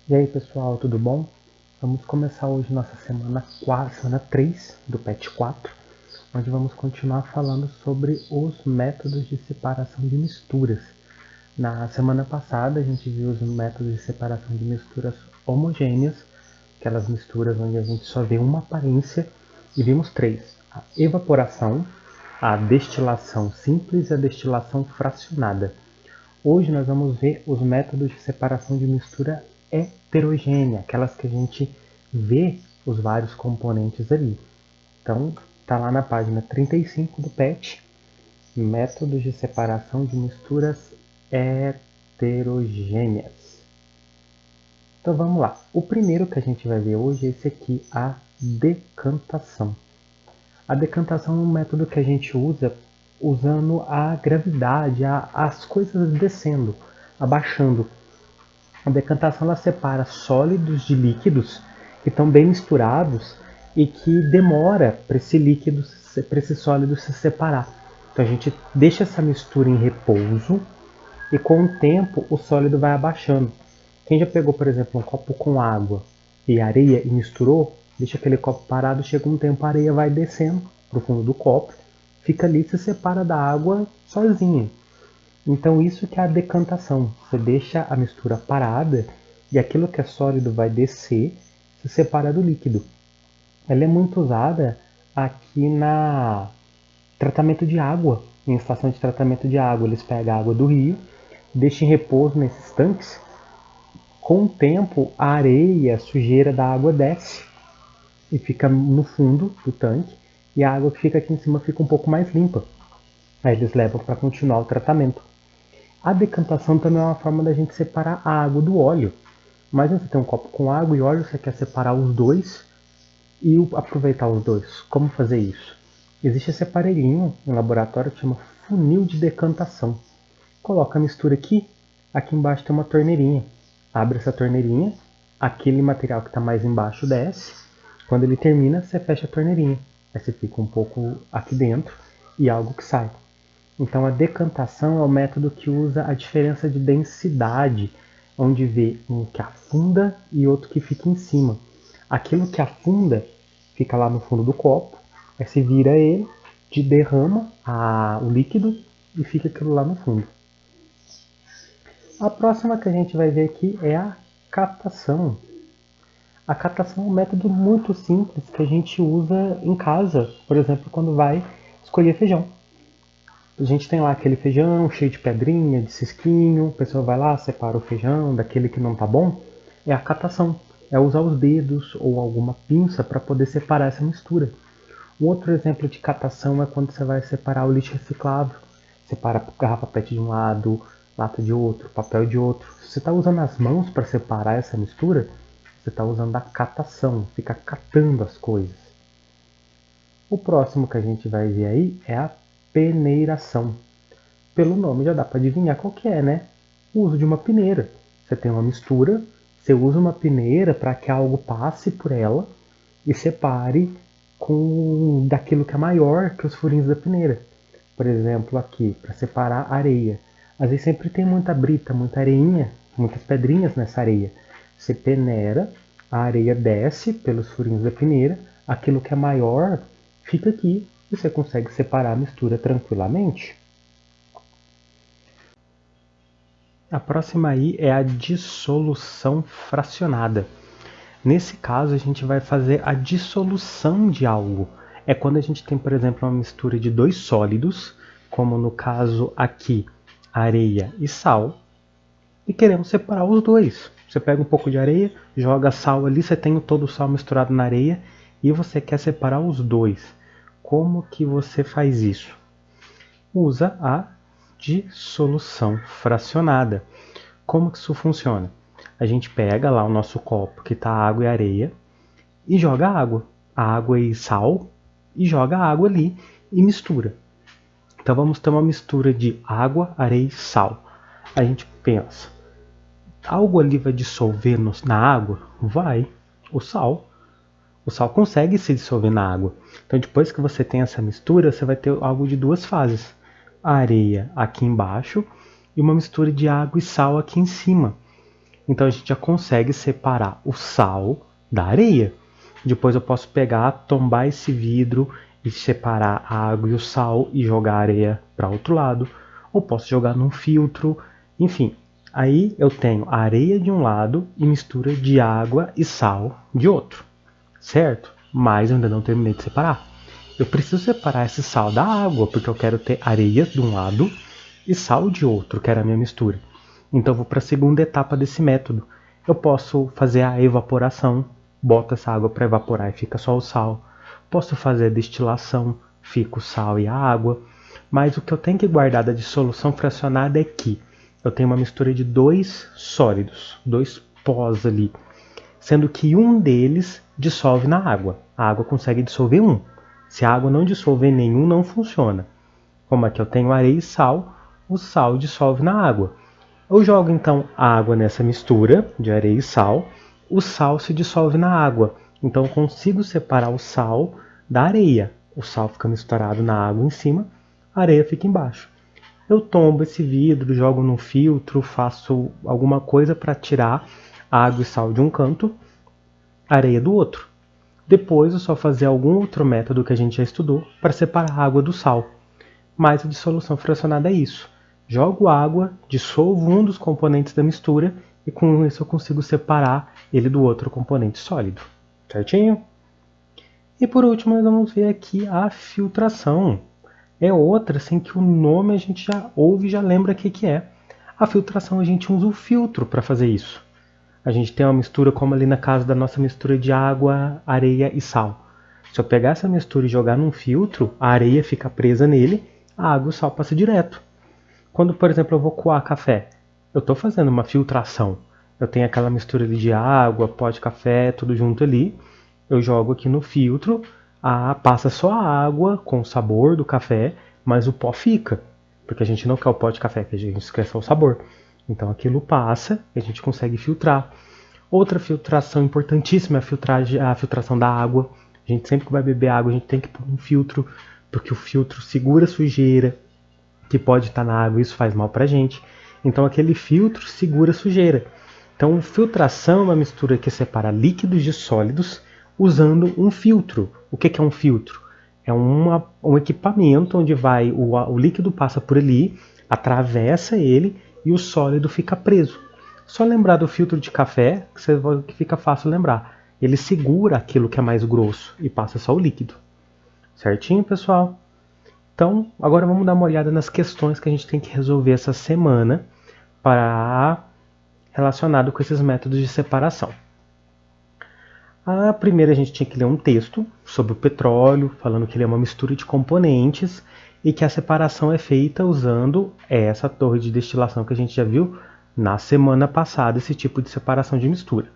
E aí pessoal, tudo bom? Vamos começar hoje nossa semana 3 do PET 4, onde vamos continuar falando sobre os métodos de separação de misturas. Na semana passada a gente viu os métodos de separação de misturas homogêneas, aquelas misturas onde a gente só vê uma aparência, e vimos três: a evaporação, a destilação simples e a destilação fracionada. Hoje nós vamos ver os métodos de separação de mistura heterogênea, aquelas que a gente vê os vários componentes ali. Então, está lá na página 35 do PET, métodos de separação de misturas heterogêneas. Então vamos lá. O primeiro que a gente vai ver hoje é esse aqui, a decantação. A decantação é um método que a gente usa usando a gravidade, as coisas descendo, abaixando. A decantação ela separa sólidos de líquidos que estão bem misturados e que demora para esse sólido se separar. Então a gente deixa essa mistura em repouso e com o tempo o sólido vai abaixando. Quem já pegou, por exemplo, um copo com água e areia e misturou, deixa aquele copo parado, chega um tempo a areia vai descendo para o fundo do copo, fica ali e se separa da água sozinha. Então isso que é a decantação. Você deixa a mistura parada e aquilo que é sólido vai descer, se separa do líquido. Ela é muito usada aqui na tratamento de água, em estação de tratamento de água. Eles pegam a água do rio, deixam em repouso nesses tanques. Com o tempo, a areia, a sujeira da água desce e fica no fundo do tanque, e a água que fica aqui em cima fica um pouco mais limpa. Aí eles levam para continuar o tratamento. A decantação também é uma forma da gente separar a água do óleo. Imagina você tem um copo com água e óleo, você quer separar os dois e aproveitar os dois. Como fazer isso? Existe esse aparelhinho no laboratório que chama funil de decantação. Coloca a mistura aqui, aqui embaixo tem uma torneirinha. Abre essa torneirinha, aquele material que está mais embaixo desce. Quando ele termina, você fecha a torneirinha. Aí você fica um pouco aqui dentro e algo que sai. Então a decantação é o método que usa a diferença de densidade, onde vê um que afunda e outro que fica em cima. Aquilo que afunda fica lá no fundo do copo, aí se vira ele, derrama o líquido e fica aquilo lá no fundo. A próxima que a gente vai ver aqui é a catação. A catação é um método muito simples que a gente usa em casa, por exemplo, quando vai escolher feijão. A gente tem lá aquele feijão cheio de pedrinha, de cisquinho, a pessoa vai lá, separa o feijão daquele que não está bom. É a catação, é usar os dedos ou alguma pinça para poder separar essa mistura. Um outro exemplo de catação é quando você vai separar o lixo reciclável. Separa garrafa PET de um lado, lata de outro, papel de outro. Se você está usando as mãos para separar essa mistura, você está usando a catação, fica catando as coisas. O próximo que a gente vai ver aí é a peneiração. Pelo nome já dá para adivinhar qual que é, né? O uso de uma peneira. Você tem uma mistura, você usa uma peneira para que algo passe por ela e separe daquilo que é maior que os furinhos da peneira. Por exemplo, aqui, para separar areia. Às vezes sempre tem muita brita, muita areinha, muitas pedrinhas nessa areia. Você peneira, a areia desce pelos furinhos da peneira, aquilo que é maior fica aqui e você consegue separar a mistura tranquilamente. A próxima aí é a dissolução fracionada. Nesse caso, a gente vai fazer a dissolução de algo. É quando a gente tem, por exemplo, uma mistura de dois sólidos, como no caso aqui, areia e sal, e queremos separar os dois. Você pega um pouco de areia, joga sal ali, você tem todo o sal misturado na areia, e você quer separar os dois. Como que você faz isso? Usa a dissolução fracionada. Como que isso funciona? A gente pega lá o nosso copo que está água e areia e joga água e sal, e joga a água ali e mistura. Então vamos ter uma mistura de água, areia e sal. A gente pensa, algo ali vai dissolver na água? Vai. O sal consegue se dissolver na água. Então depois que você tem essa mistura, você vai ter algo de duas fases. A areia aqui embaixo e uma mistura de água e sal aqui em cima. Então a gente já consegue separar o sal da areia. Depois eu posso pegar, tombar esse vidro e separar a água e o sal e jogar a areia para outro lado. Ou posso jogar num filtro, enfim. Aí eu tenho a areia de um lado e mistura de água e sal de outro, certo? Mas eu ainda não terminei de separar. Eu preciso separar esse sal da água, porque eu quero ter areia de um lado e sal de outro, que era a minha mistura. Então eu vou para a segunda etapa desse método. Eu posso fazer a evaporação, boto essa água para evaporar e fica só o sal. Posso fazer a destilação, fica o sal e a água. Mas o que eu tenho que guardar da dissolução fracionada é que eu tenho uma mistura de dois sólidos, dois pós ali, sendo que um deles dissolve na água. A água consegue dissolver um. Se a água não dissolver nenhum, não funciona. Como aqui eu tenho areia e sal, o sal dissolve na água. Eu jogo então a água nessa mistura de areia e sal, o sal se dissolve na água. Então eu consigo separar o sal da areia. O sal fica misturado na água em cima, a areia fica embaixo. Eu tombo esse vidro, jogo no filtro, faço alguma coisa para tirar água e sal de um canto, areia do outro. Depois é só fazer algum outro método que a gente já estudou para separar a água do sal. Mas a dissolução fracionada é isso. Jogo água, dissolvo um dos componentes da mistura e com isso eu consigo separar ele do outro componente sólido. Certinho? E por último nós vamos ver aqui a filtração. É outra assim que o nome a gente já ouve e já lembra o que é. A filtração a gente usa o filtro para fazer isso. A gente tem uma mistura como ali na casa da nossa mistura de água, areia e sal. Se eu pegar essa mistura e jogar num filtro, a areia fica presa nele, a água e o sal passa direto. Quando, por exemplo, eu vou coar café, eu estou fazendo uma filtração. Eu tenho aquela mistura ali de água, pó de café, tudo junto ali. Eu jogo aqui no filtro, passa só a água com o sabor do café, mas o pó fica. Porque a gente não quer o pó de café, que a gente quer só o sabor. Então aquilo passa e a gente consegue filtrar. Outra filtração importantíssima é a filtração da água. A gente sempre que vai beber água, a gente tem que pôr um filtro, porque o filtro segura a sujeira que pode estar na água e isso faz mal pra gente. Então aquele filtro segura a sujeira. Então filtração é uma mistura que separa líquidos de sólidos usando um filtro. O que é um filtro? É um equipamento onde o líquido passa por ali, atravessa ele e o sólido fica preso. Só lembrar do filtro de café, que fica fácil lembrar. Ele segura aquilo que é mais grosso e passa só o líquido. Certinho, pessoal? Então, agora vamos dar uma olhada nas questões que a gente tem que resolver essa semana relacionado com esses métodos de separação. A primeira a gente tinha que ler um texto sobre o petróleo, falando que ele é uma mistura de componentes e que a separação é feita usando essa torre de destilação que a gente já viu na semana passada, esse tipo de separação de mistura.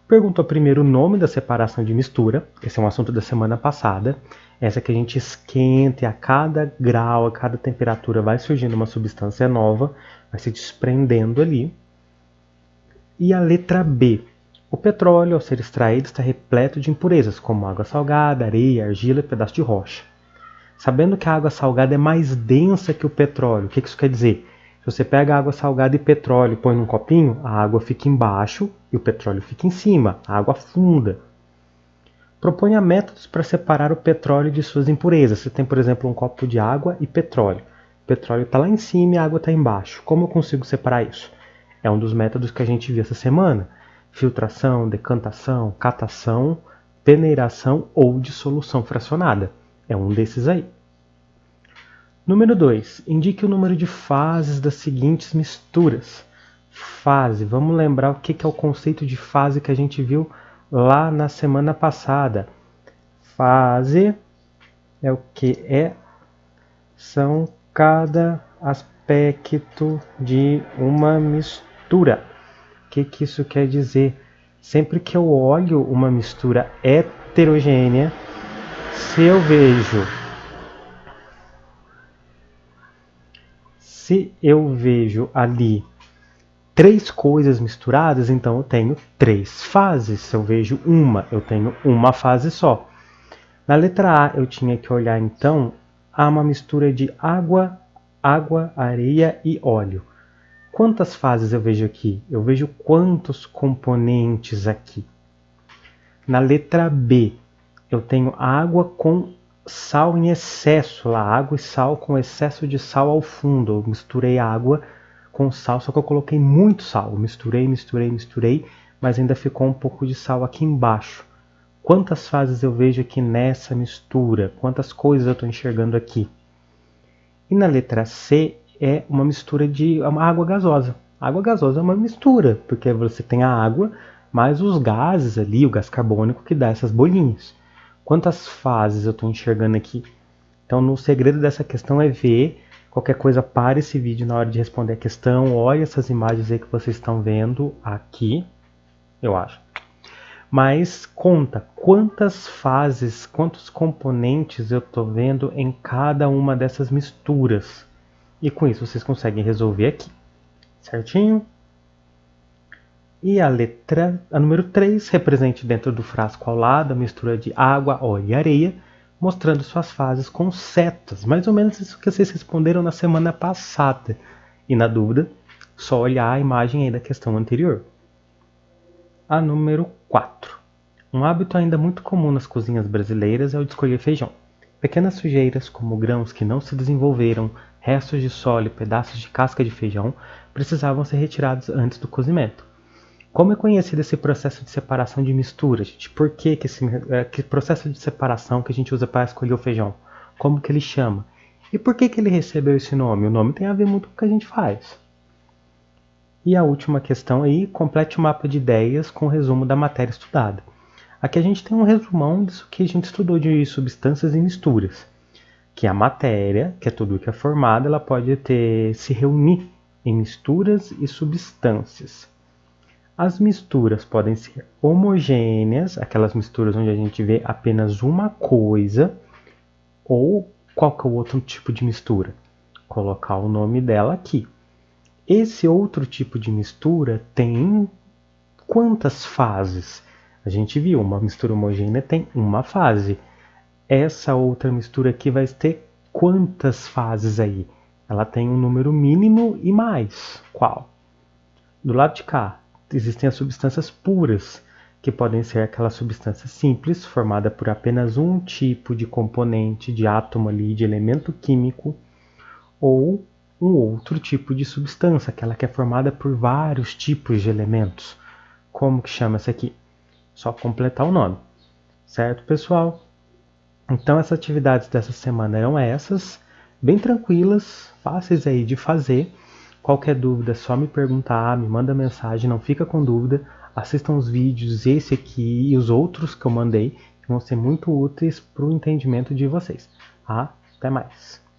Perguntou primeiro o nome da separação de mistura, esse é um assunto da semana passada, essa que a gente esquenta e a cada grau, a cada temperatura vai surgindo uma substância nova, vai se desprendendo ali. E a letra B, o petróleo ao ser extraído está repleto de impurezas, como água salgada, areia, argila e pedaço de rocha. Sabendo que a água salgada é mais densa que o petróleo, o que isso quer dizer? Se você pega água salgada e petróleo e põe num copinho, a água fica embaixo e o petróleo fica em cima, a água afunda. Proponha métodos para separar o petróleo de suas impurezas. Você tem, por exemplo, um copo de água e petróleo. O petróleo está lá em cima e a água está embaixo. Como eu consigo separar isso? É um dos métodos que a gente viu essa semana. Filtração, decantação, catação, peneiração ou dissolução fracionada. É um desses aí. Número 2. Indique o número de fases das seguintes misturas. Fase. Vamos lembrar o que é o conceito de fase que a gente viu lá na semana passada. Fase é o que são cada aspecto de uma mistura. O que isso quer dizer? Sempre que eu olho uma mistura heterogênea, se eu vejo ali 3 coisas misturadas, então eu tenho 3 fases. Se eu vejo uma, eu tenho uma fase só. Na letra A, eu tinha que olhar então a uma mistura de água, areia e óleo. Quantas fases eu vejo aqui? Eu vejo quantos componentes aqui. Na letra B, eu tenho água com sal em excesso, lá, água e sal com excesso de sal ao fundo. Eu misturei água com sal, só que eu coloquei muito sal. Eu misturei, mas ainda ficou um pouco de sal aqui embaixo. Quantas fases eu vejo aqui nessa mistura? Quantas coisas eu estou enxergando aqui? E na letra C é uma mistura de uma água gasosa. A água gasosa é uma mistura, porque você tem a água mais os gases ali, o gás carbônico que dá essas bolinhas. Quantas fases eu estou enxergando aqui? Então, o segredo dessa questão é ver. Qualquer coisa, pare esse vídeo na hora de responder a questão. Olha essas imagens aí que vocês estão vendo aqui, eu acho. Mas conta quantas fases, quantos componentes eu estou vendo em cada uma dessas misturas. E com isso vocês conseguem resolver aqui, certinho? E a número 3, represente dentro do frasco ao lado a mistura de água, óleo e areia, mostrando suas fases com setas. Mais ou menos isso que vocês responderam na semana passada. E na dúvida, só olhar a imagem aí da questão anterior. A número 4. Um hábito ainda muito comum nas cozinhas brasileiras é o de escolher feijão. Pequenas sujeiras, como grãos que não se desenvolveram, restos de solo e pedaços de casca de feijão, precisavam ser retirados antes do cozimento. Como é conhecido esse processo de separação de mistura, gente? Por que que processo de separação que a gente usa para escolher o feijão? Como que ele chama? E por que ele recebeu esse nome? O nome tem a ver muito com o que a gente faz. E a última questão aí, complete o mapa de ideias com o resumo da matéria estudada. Aqui a gente tem um resumão disso que a gente estudou de substâncias e misturas. Que a matéria, que é tudo que é formado, ela pode se reunir em misturas e substâncias. As misturas podem ser homogêneas, aquelas misturas onde a gente vê apenas uma coisa, ou qual que é o outro tipo de mistura? Colocar o nome dela aqui. Esse outro tipo de mistura tem quantas fases? A gente viu, uma mistura homogênea tem uma fase. Essa outra mistura aqui vai ter quantas fases aí? Ela tem um número mínimo e mais. Qual? Do lado de cá, existem as substâncias puras, que podem ser aquela substância simples, formada por apenas um tipo de componente, de átomo ali, de elemento químico, ou um outro tipo de substância, aquela que é formada por vários tipos de elementos. Como que chama essa aqui? Só completar o nome. Certo, pessoal? Então, essas atividades dessa semana eram essas, bem tranquilas, fáceis aí de fazer. Qualquer dúvida é só me perguntar, me manda mensagem, não fica com dúvida. Assistam os vídeos, esse aqui e os outros que eu mandei, que vão ser muito úteis para o entendimento de vocês. Até mais!